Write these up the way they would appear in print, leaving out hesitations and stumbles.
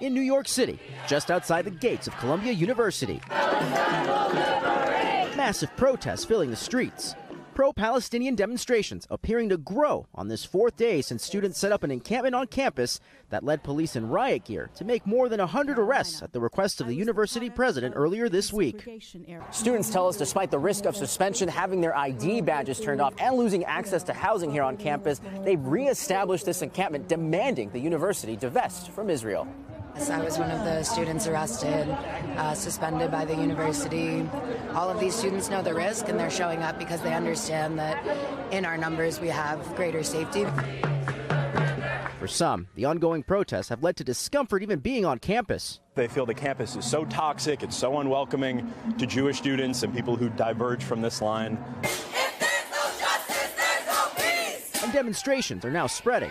In New York City, just outside the gates of Columbia University, massive protests filling the streets. Pro-Palestinian demonstrations appearing to grow on this fourth day since students set up an encampment on campus that led police in riot gear to make more than 100 arrests at the request of the university president earlier this week. Students tell us despite the risk of suspension, having their ID badges turned off, and losing access to housing here on campus, they've reestablished this encampment, demanding the university divest from Israel. I was one of the students arrested, suspended by the university. All of these students know the risk, and they're showing up because they understand that in our numbers we have greater safety. For some, the ongoing protests have led to discomfort even being on campus. They feel the campus is so toxic, it's so unwelcoming to Jewish students and people who diverge from this line. If there's no justice, there's no peace! And demonstrations are now spreading.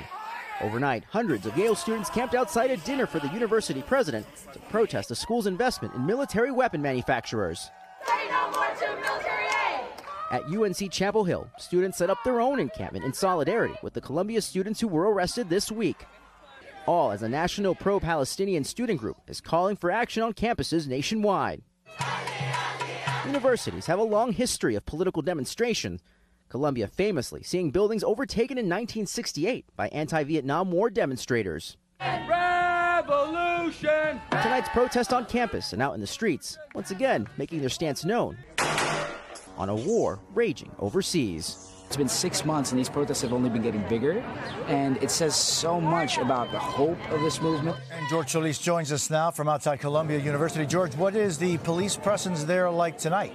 Overnight, hundreds of Yale students camped outside a dinner for the university president to protest the school's investment in military weapon manufacturers. Say no more to military aid! At UNC Chapel Hill, students set up their own encampment in solidarity with the Columbia students who were arrested this week. All as a national pro-Palestinian student group is calling for action on campuses nationwide. Universities have a long history of political demonstration. Columbia famously seeing buildings overtaken in 1968 by anti-Vietnam War demonstrators. Revolution! Tonight's protest on campus and out in the streets, once again making their stance known on a war raging overseas. It's been 6 months and these protests have only been getting bigger, and it says so much about the hope of this movement. And George Solis joins us now from outside Columbia University. George, what is the police presence there like tonight?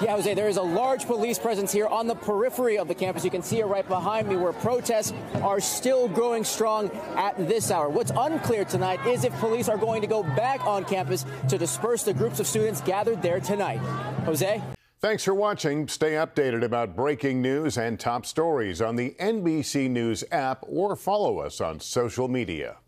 Yeah, Jose, there is a large police presence here on the periphery of the campus. You can see it right behind me, where protests are still growing strong at this hour. What's unclear tonight is if police are going to go back on campus to disperse the groups of students gathered there tonight. Jose? Thanks for watching. Stay updated about breaking news and top stories on the NBC News app or follow us on social media.